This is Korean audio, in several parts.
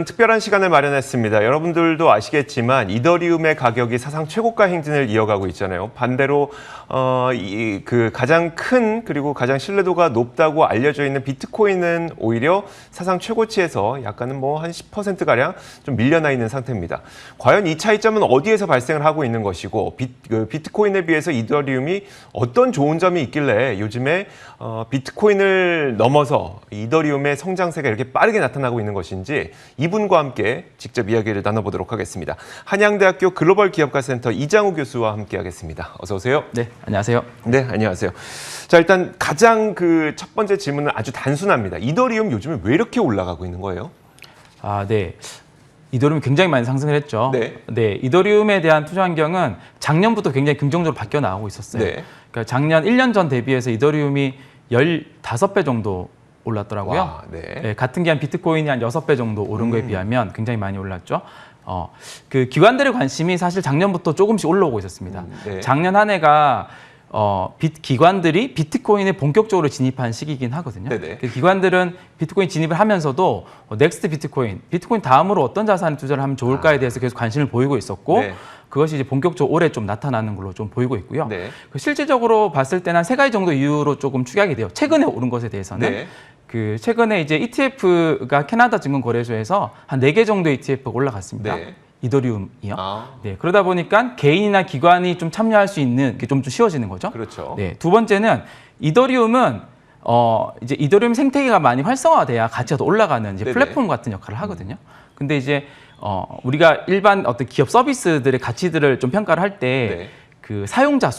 오늘은 특별한 시간을 마련했습니다. 여러분들도 아시겠지만 이더리움의 가격이 사상 최고가 행진을 이어가고 있잖아요. 반대로 가장 큰 그리고 가장 신뢰도가 높다고 알려져 있는 비트코인은 오히려 사상 최고치에서 약간은 한 10%가량 좀 밀려나 있는 상태입니다. 과연 이 차이점은 어디에서 발생을 하고 있는 것이고 비트코인에 비해서 이더리움이 어떤 좋은 점이 있길래 요즘에 비트코인을 넘어서 이더리움의 성장세가 이렇게 빠르게 나타나고 있는 것인지 이분과 함께 직접 이야기를 나눠보도록 하겠습니다. 한양대학교 글로벌 기업가센터 이장우 교수와 함께 하겠습니다. 어서 오세요. 네, 안녕하세요. 네, 안녕하세요. 자, 일단 가장 첫 번째 질문은 아주 단순합니다. 이더리움 요즘에 왜 이렇게 올라가고 있는 거예요? 네. 이더리움이 굉장히 많이 상승을 했죠. 네. 이더리움에 대한 투자 환경은 작년부터 굉장히 긍정적으로 바뀌어 나오고 있었어요. 네. 그러니까 작년 1년 전 대비해서 이더리움이 15배 정도 올랐더라고요. 와, 네. 같은 기간 비트코인이 한 6배 정도 오른 거에 비하면 굉장히 많이 올랐죠. 그 기관들의 관심이 사실 작년부터 조금씩 올라오고 있었습니다. 네. 작년 한 해가 기관들이 비트코인에 본격적으로 진입한 시기이긴 하거든요. 네네. 기관들은 비트코인 진입을 하면서도 넥스트 비트코인 다음으로 어떤 자산에 투자를 하면 좋을까에 대해서 계속 관심을 보이고 있었고 네. 그것이 이제 본격적으로 올해 좀 나타나는 걸로 좀 보이고 있고요. 네. 실질적으로 봤을 때는 한 3가지 정도 이유로 조금 축약이 돼요. 최근에 오른 것에 대해서는. 네. 최근에 이제 ETF가 캐나다 증권거래소에서 한 4개 정도의 ETF가 올라갔습니다. 네. 이더리움이요. 네, 그러다 보니까 개인이나 기관이 좀 참여할 수 있는 게 좀 쉬워지는 거죠. 그렇죠. 네, 두 번째는 이더리움은 이제 이더리움 생태계가 많이 활성화돼야 가치가 더 올라가는 이제 네네. 플랫폼 같은 역할을 하거든요. 근데 이제 우리가 일반 어떤 기업 서비스들의 가치들을 좀 평가를 할 때 네. 그 사용자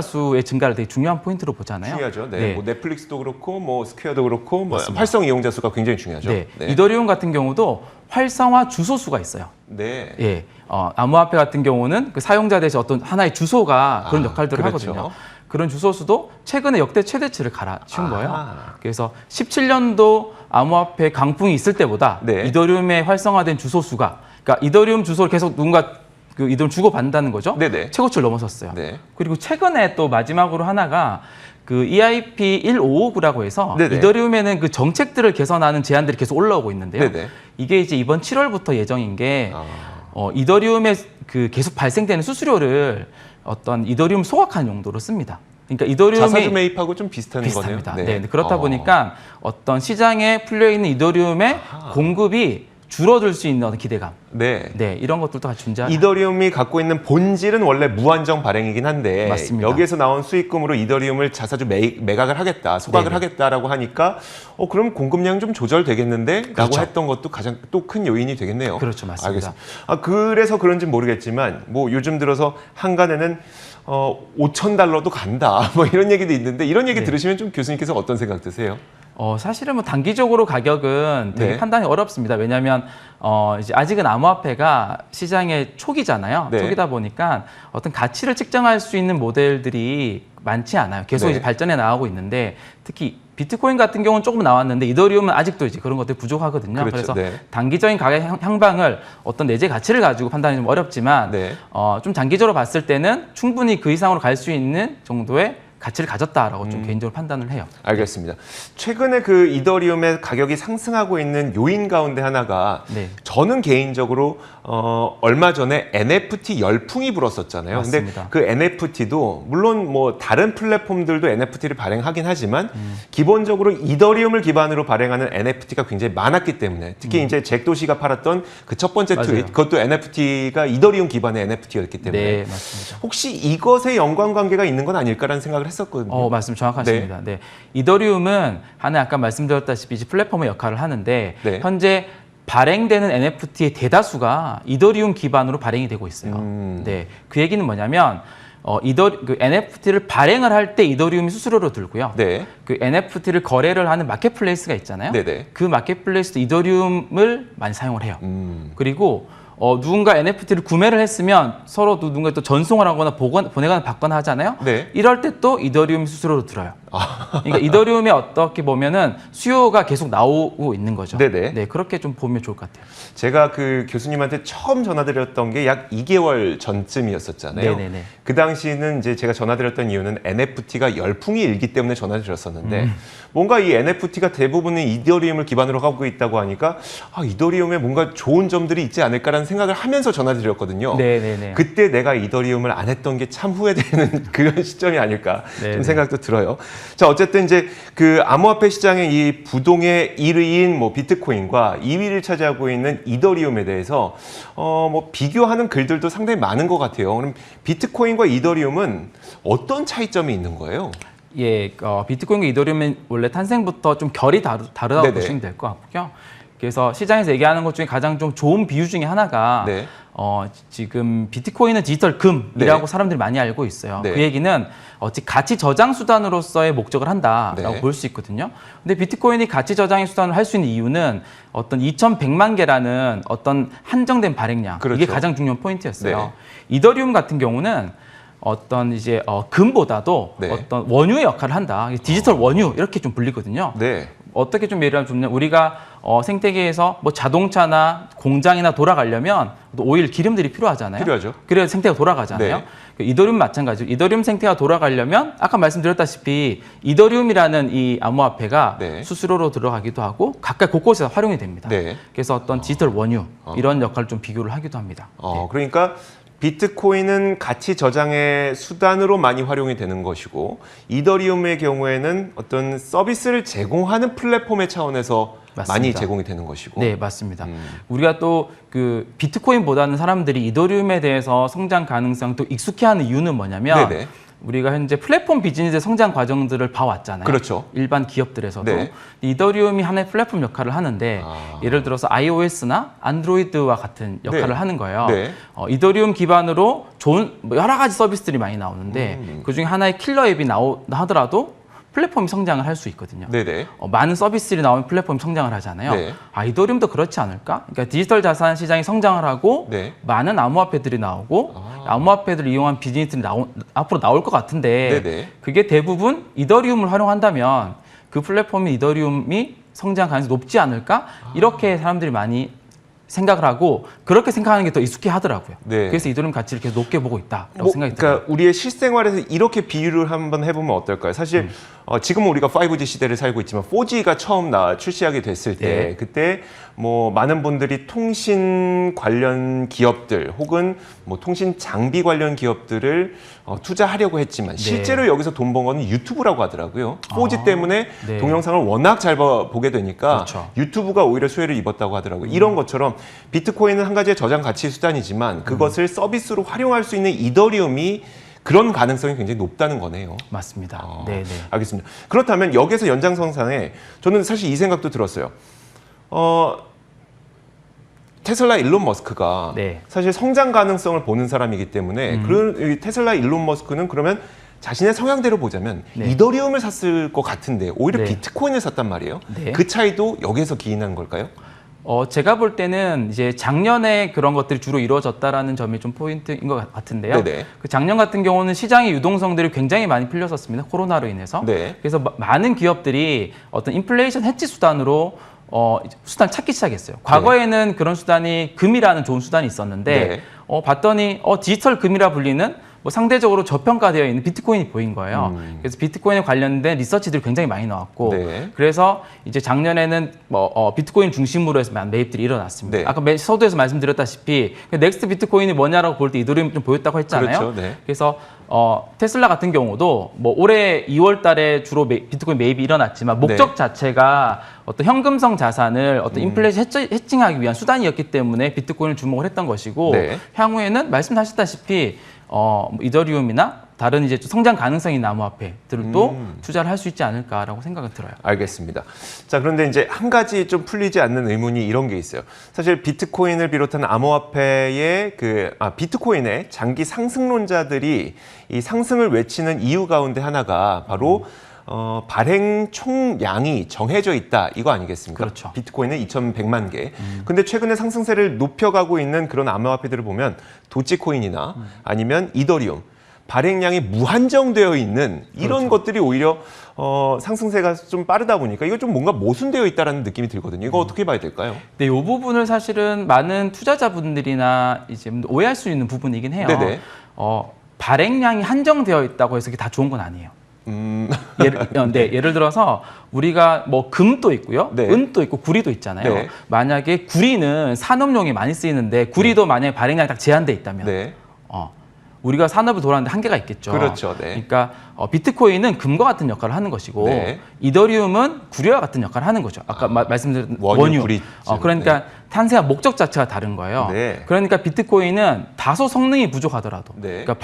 수의 증가를 되게 중요한 포인트로 보잖아요. 중요하죠. 네. 네. 넷플릭스도 그렇고 스퀘어도 그렇고 활성 이용자 수가 굉장히 중요하죠. 네. 이더리움 같은 경우도 활성화 주소 수가 있어요. 네. 예. 암호화폐 같은 경우는 그 사용자 대신 어떤 하나의 주소가 그런 역할들을 그렇죠. 하거든요. 그런 주소 수도 최근에 역대 최대치를 갈아치운 거예요. 아. 그래서 17년도 암호화폐 강풍이 있을 때보다 네. 이더리움에 활성화된 주소 수가, 그러니까 이더리움 주소를 계속 누군가 그 이더리움 주고받는다는 거죠. 네네. 최고치를 넘어섰어요. 네. 그리고 최근에 또 마지막으로 하나가 그 EIP 1559라고 해서 네네. 이더리움에는 그 정책들을 개선하는 제안들이 계속 올라오고 있는데요. 네네. 이게 이제 이번 7월부터 예정인 게 이더리움에 그 계속 발생되는 수수료를 어떤 이더리움 소각하는 용도로 씁니다. 그러니까 이더리움이 자사주 매입하고 좀 비슷한 비슷합니다. 거네요. 네. 그렇다 보니까 어떤 시장에 풀려 있는 이더리움의 공급이 줄어들 수 있는 어떤 기대감. 네. 네, 이런 것들도 같이 존재하죠. 이더리움이 갖고 있는 본질은 원래 무한정 발행이긴 한데 맞습니다. 여기에서 나온 수익금으로 이더리움을 자사주 매각을 하겠다, 소각을 네네. 하겠다라고 하니까 그럼 공급량 좀 조절되겠는데? 라고 그렇죠. 했던 것도 가장 또 큰 요인이 되겠네요. 그렇죠, 맞습니다. 알겠습니다. 그래서 그런지 모르겠지만 요즘 들어서 한간에는 $5,000도 간다 이런 얘기도 있는데 이런 얘기 네. 들으시면 좀 교수님께서 어떤 생각 드세요? 사실은 단기적으로 가격은 되게 네. 판단이 어렵습니다. 왜냐하면 이제 아직은 암호화폐가 시장의 초기잖아요. 네. 초기다 보니까 어떤 가치를 측정할 수 있는 모델들이 많지 않아요. 계속 네. 이제 발전해 나가고 있는데 특히 비트코인 같은 경우는 조금 나왔는데 이더리움은 아직도 이제 그런 것들이 부족하거든요. 그렇죠. 그래서 네. 단기적인 가격 향방을 어떤 내재 가치를 가지고 판단이 좀 어렵지만 네. 좀 장기적으로 봤을 때는 충분히 그 이상으로 갈 수 있는 정도의 가치를 가졌다라고 좀 개인적으로 판단을 해요. 알겠습니다. 최근에 그 이더리움의 가격이 상승하고 있는 요인 가운데 하나가 네. 저는 개인적으로 얼마 전에 NFT 열풍이 불었었잖아요. 맞습니다. 근데 그 NFT도 물론 다른 플랫폼들도 NFT를 발행하긴 하지만 기본적으로 이더리움을 기반으로 발행하는 NFT가 굉장히 많았기 때문에 특히 이제 잭 도시가 팔았던 그 첫 번째 맞아요. 트윗 그것도 NFT가 이더리움 기반의 NFT였기 때문에 네, 맞습니다. 혹시 이것에 연관관계가 있는 건 아닐까라는 생각을 했었거든요. 말씀 정확하십니다. 네. 이더리움은 하나 아까 말씀드렸다시피 이제 플랫폼의 역할을 하는데 네. 현재 발행되는 NFT의 대다수가 이더리움 기반으로 발행이 되고 있어요. 네. 그 얘기는 뭐냐면 그 NFT를 발행을 할 때 이더리움이 수수료로 들고요. 네. 그 NFT를 거래를 하는 마켓플레이스가 있잖아요. 네네. 그 마켓플레이스도 이더리움을 많이 사용을 해요. 그리고 누군가 NFT를 구매를 했으면 서로 누군가 또 전송을 하거나 보내거나 받거나 하잖아요. 네. 이럴 때 또 이더리움 수수료로 들어요. 그러니까 이더리움이 어떻게 보면은 수요가 계속 나오고 있는 거죠. 네네. 네, 그렇게 좀 보면 좋을 것 같아요. 제가 그 교수님한테 처음 전화드렸던 게 약 2개월 전쯤이었었잖아요. 네네네. 그 당시는 이제 제가 전화드렸던 이유는 NFT가 열풍이 일기 때문에 전화드렸었는데 뭔가 이 NFT가 대부분은 이더리움을 기반으로 하고 있다고 하니까 이더리움에 뭔가 좋은 점들이 있지 않을까라는 생각을 하면서 전화드렸거든요. 네네네. 그때 내가 이더리움을 안 했던 게 참 후회되는 그런 시점이 아닐까 좀 네네. 생각도 들어요. 자, 어쨌든 이제 그 암호화폐 시장의 이 부동의 1위인 뭐 비트코인과 2위를 차지하고 있는 이더리움에 대해서 뭐 비교하는 글들도 상당히 많은 것 같아요. 그럼 비트코인과 이더리움은 어떤 차이점이 있는 거예요? 예, 비트코인과 이더리움은 원래 탄생부터 좀 결이 다르다고 네네. 보시면 될 것 같고요. 그래서 시장에서 얘기하는 것 중에 가장 좀 좋은 비유 중에 하나가 네. 지금 비트코인은 디지털 금이라고 네. 사람들이 많이 알고 있어요. 네. 그 얘기는 가치 저장 수단으로서의 목적을 한다라고 네. 볼 수 있거든요. 근데 비트코인이 가치 저장의 수단을 할 수 있는 이유는 어떤 2,100만 개라는 어떤 한정된 발행량, 그렇죠. 이게 가장 중요한 포인트였어요. 네. 이더리움 같은 경우는 어떤 이제 금보다도 네. 어떤 원유의 역할을 한다. 디지털 원유 이렇게 좀 불리거든요. 네. 어떻게 좀 예를 들면 우리가 생태계에서 뭐 자동차나 공장이나 돌아가려면 또 오일 기름들이 필요하잖아요. 필요하죠. 그래야 생태가 돌아가잖아요. 네. 이더리움 마찬가지로 이더리움 생태가 돌아가려면 아까 말씀드렸다시피 이더리움이라는 이 암호화폐가 네. 수수료로 들어가기도 하고 각각 곳곳에서 활용이 됩니다. 네. 그래서 어떤 디지털 원유 이런 역할을 좀 비교를 하기도 합니다. 네. 그러니까 비트코인은 가치 저장의 수단으로 많이 활용이 되는 것이고 이더리움의 경우에는 어떤 서비스를 제공하는 플랫폼의 차원에서 맞습니다. 많이 제공이 되는 것이고. 네, 맞습니다. 우리가 또 그 비트코인보다는 사람들이 이더리움에 대해서 성장 가능성 또 익숙해하는 이유는 뭐냐면 네네. 우리가 현재 플랫폼 비즈니스의 성장 과정들을 봐왔잖아요. 그렇죠. 일반 기업들에서도 네. 이더리움이 하나의 플랫폼 역할을 하는데 예를 들어서 iOS나 안드로이드와 같은 역할을 네. 하는 거예요. 네. 이더리움 기반으로 좋은 여러 가지 서비스들이 많이 나오는데 그 중에 하나의 킬러 앱이 하더라도 플랫폼이 성장을 할 수 있거든요. 네네. 많은 서비스들이 나오면 플랫폼이 성장을 하잖아요. 네. 이더리움도 그렇지 않을까? 그러니까 디지털 자산 시장이 성장을 하고 네. 많은 암호화폐들이 나오고 암호화폐들을 이용한 비즈니스들이 앞으로 나올 것 같은데 네네. 그게 대부분 이더리움을 활용한다면 그 플랫폼이 이더리움이 성장 가능성이 높지 않을까? 이렇게 사람들이 많이 생각을 하고 그렇게 생각하는 게 더 익숙해 하더라고요. 네. 그래서 이더리움 가치를 계속 높게 보고 있다라고 생각이 들어요. 그러니까 우리의 실생활에서 이렇게 비유를 한번 해보면 어떨까요? 사실 지금은 우리가 5G 시대를 살고 있지만 4G가 처음 출시하게 됐을 때 네. 그때 뭐 많은 분들이 통신 관련 기업들 혹은 뭐 통신 장비 관련 기업들을 투자하려고 했지만 실제로 여기서 돈 번 거는 유튜브라고 하더라고요. 4G 때문에 네. 동영상을 워낙 잘 보게 되니까 그렇죠. 유튜브가 오히려 수혜를 입었다고 하더라고요. 이런 것처럼 비트코인은 한 가지의 저장 가치 수단이지만 그것을 서비스로 활용할 수 있는 이더리움이 그런 가능성이 굉장히 높다는 거네요. 맞습니다. 네, 네. 알겠습니다. 그렇다면 여기서 연장선상에 저는 사실 이 생각도 들었어요. 테슬라 일론 머스크가 네. 사실 성장 가능성을 보는 사람이기 때문에 그런 이 테슬라 일론 머스크는 그러면 자신의 성향대로 보자면 네. 이더리움을 샀을 것 같은데 오히려 네. 비트코인을 샀단 말이에요. 네. 그 차이도 여기에서 기인한 걸까요? 제가 볼 때는 이제 작년에 그런 것들이 주로 이루어졌다라는 점이 좀 포인트인 것 같은데요. 네네. 그 작년 같은 경우는 시장의 유동성들이 굉장히 많이 풀렸었습니다. 코로나로 인해서. 네. 그래서 많은 기업들이 어떤 인플레이션 해지 수단으로 수단 찾기 시작했어요. 과거에는 그런 수단이 금이라는 좋은 수단이 있었는데 네. 봤더니 디지털 금이라 불리는 뭐 상대적으로 저평가되어 있는 비트코인이 보인 거예요. 그래서 비트코인에 관련된 리서치들이 굉장히 많이 나왔고, 네. 그래서 이제 작년에는 비트코인 중심으로 해서 매입들이 일어났습니다. 네. 아까 서두에서 말씀드렸다시피 넥스트 비트코인이 뭐냐라고 볼 때 이더리움이 좀 보였다고 했잖아요. 그렇죠. 네. 그래서 테슬라 같은 경우도 뭐 올해 2월달에 주로 비트코인 매입이 일어났지만 목적 네. 자체가 어떤 현금성 자산을 어떤 인플레이션 해칭하기 위한 수단이었기 때문에 비트코인을 주목을 했던 것이고, 네. 향후에는 말씀하셨다시피 이더리움이나 다른 이제 성장 가능성이 있는 암호화폐들도 투자를 할 수 있지 않을까라고 생각은 들어요. 알겠습니다. 자, 그런데 이제 한 가지 좀 풀리지 않는 의문이 이런 게 있어요. 사실 비트코인을 비롯한 암호화폐의 비트코인의 장기 상승론자들이 이 상승을 외치는 이유 가운데 하나가 바로 발행 총량이 정해져 있다 이거 아니겠습니까? 그렇죠. 비트코인은 2,100만 개. 근데 최근에 상승세를 높여가고 있는 그런 암호화폐들을 보면 도지코인이나 아니면 이더리움 발행량이 무한정되어 있는 이런 것들이 오히려 상승세가 좀 빠르다 보니까 이거 좀 뭔가 모순되어 있다라는 느낌이 들거든요. 이거 어떻게 봐야 될까요? 네, 이 부분을 사실은 많은 투자자분들이나 이제 오해할 수 있는 부분이긴 해요. 네네. 발행량이 한정되어 있다고 해서 이게 다 좋은 건 아니에요. 예를 들어서 우리가 뭐 금도 있고요, 네. 은도 있고 구리도 있잖아요. 네. 만약에 구리는 산업용이 많이 쓰이는데 구리도 만약에 발행량이 딱 제한돼 있다면, 네. 우리가 산업을 돌아가는데 한계가 있겠죠. 그렇죠. 네. 그러니까 비트코인은 금과 같은 역할을 하는 것이고 네. 이더리움은 구리와 같은 역할을 하는 거죠. 아까 말씀드린 원유, 구리. 그러니까 탄생한 목적 자체가 다른 거예요. 네. 그러니까 비트코인은 다소 성능이 부족하더라도 네. 그러니까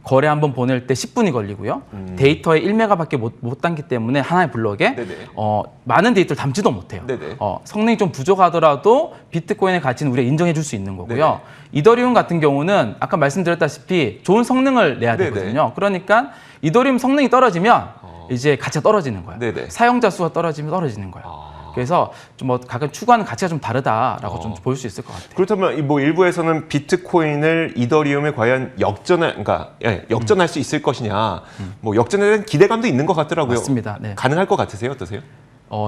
거래 한번 보낼 때 10분이 걸리고요. 데이터에 1메가밖에 못 담기 때문에 하나의 블럭에 네네. 많은 데이터를 담지도 못해요. 네네. 성능이 좀 부족하더라도 비트코인의 가치는 우리가 인정해 줄 수 있는 거고요. 네네. 이더리움 같은 경우는 아까 말씀드렸다시피 좋은 성능을 내야 네네. 되거든요. 그러니까 이더리움 성능이 떨어지면 이제 가치가 떨어지는 거예요. 네네. 사용자 수가 떨어지면 떨어지는 거예요. 그래서 좀 뭐 각각 추구하는 가치가 좀 다르다라고 좀 볼 수 있을 것 같아요. 그렇다면 뭐 일부에서는 비트코인을 이더리움에 과연 역전할 수 있을 것이냐, 뭐 역전에 대한 기대감도 있는 것 같더라고요. 맞습니다. 네. 가능할 것 같으세요? 어떠세요?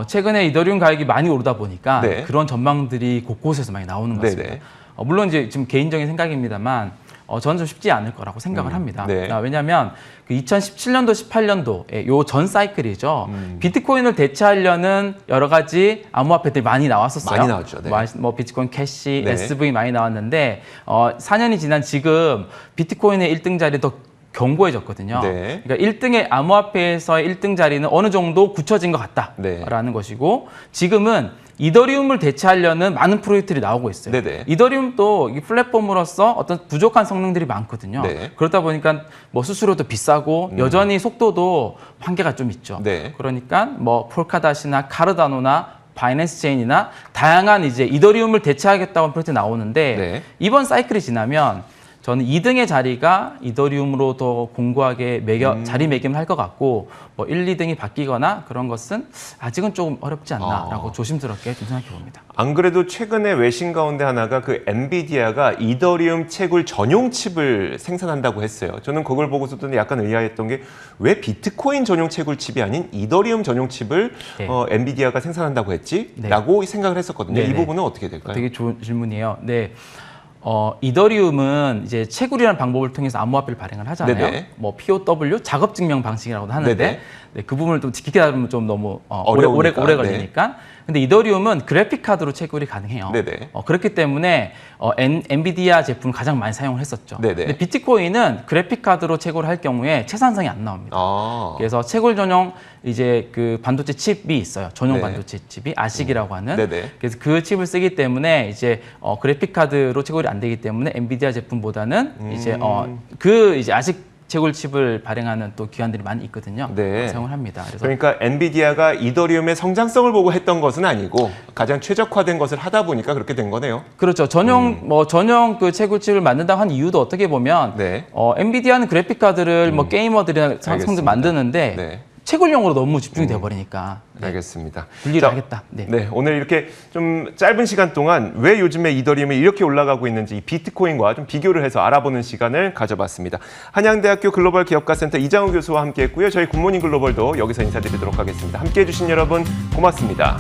최근에 이더리움 가격이 많이 오르다 보니까 네. 그런 전망들이 곳곳에서 많이 나오는 것 같습니다. 네네. 물론 이제 지금 개인적인 생각입니다만 저는 좀 쉽지 않을 거라고 생각을 합니다. 네. 왜냐하면 그 2017년도, 18년도 요 전 사이클이죠. 비트코인을 대체하려는 여러 가지 암호화폐들이 많이 나왔었어요. 많이 나왔죠. 네. 뭐 비트코인 캐시, 네. SV 많이 나왔는데 4년이 지난 지금 비트코인의 1등 자리 더 견고해졌거든요. 네. 그러니까 1등의 암호화폐에서의 1등 자리는 어느 정도 굳혀진 것 같다라는 네. 것이고 지금은 이더리움을 대체하려는 많은 프로젝트들이 나오고 있어요. 네네. 이더리움도 이 플랫폼으로서 어떤 부족한 성능들이 많거든요. 네. 그러다 보니까 뭐 수수료도 비싸고 여전히 속도도 한계가 좀 있죠. 네. 그러니까 뭐 폴카닷이나 카르다노나 바이낸스 체인이나 다양한 이제 이더리움을 대체하겠다고 하는 프로젝트 나오는데 네. 이번 이번 사이클이 지나면 저는 2등의 자리가 이더리움으로 더 공고하게 자리매김을 할 것 같고 뭐 1, 2등이 바뀌거나 그런 것은 아직은 조금 어렵지 않나라고 조심스럽게 좀 생각해 봅니다. 안 그래도 최근에 외신 가운데 하나가 그 엔비디아가 이더리움 채굴 전용 칩을 생산한다고 했어요. 저는 그걸 보고서도 약간 의아했던 게 왜 비트코인 전용 채굴 칩이 아닌 이더리움 전용 칩을 네. 엔비디아가 생산한다고 했지? 네. 라고 생각을 했었거든요. 이 네네. 부분은 어떻게 될까요? 되게 좋은 질문이에요. 네. 이더리움은 이제 채굴이라는 방법을 통해서 암호화폐를 발행을 하잖아요. 네네. 뭐 POW 작업 증명 방식이라고도 하는데 네네. 네, 그 부분을 또 지키게 하면 좀 너무 어려우니까. 오래 걸리니까. 근데 이더리움은 그래픽 카드로 채굴이 가능해요. 네네. 그렇기 때문에 엔비디아 제품을 가장 많이 사용을 했었죠. 네네. 근데 비트코인은 그래픽 카드로 채굴을 할 경우에 채산성이 안 나옵니다. 그래서 채굴 전용 이제 그 반도체 칩이 있어요. 전용 네. 반도체 칩이 아식이라고 하는. 네네. 그래서 그 칩을 쓰기 때문에 이제 그래픽 카드로 채굴이 안 되기 때문에 엔비디아 제품보다는 이제 이제 아식 채굴 칩을 발행하는 또 기관들이 많이 있거든요. 네. 사용을 합니다. 그래서 그러니까 엔비디아가 이더리움의 성장성을 보고 했던 것은 아니고 가장 최적화된 것을 하다 보니까 그렇게 된 거네요. 그렇죠. 전용 그 채굴칩을 만든다고 한 이유도 어떻게 보면 네. 엔비디아는 그래픽 카드를 뭐 게이머들이나 성들 알겠습니다. 만드는데 네. 채굴용으로 너무 집중이 돼 버리니까 알겠습니다. 분리를 자, 하겠다. 네. 네, 오늘 이렇게 좀 짧은 시간 동안 왜 요즘에 이더리움이 이렇게 올라가고 있는지 이 비트코인과 좀 비교를 해서 알아보는 시간을 가져봤습니다. 한양대학교 글로벌 기업가센터 이장우 교수와 함께했고요. 저희 굿모닝 글로벌도 여기서 인사드리도록 하겠습니다. 함께해 주신 여러분 고맙습니다.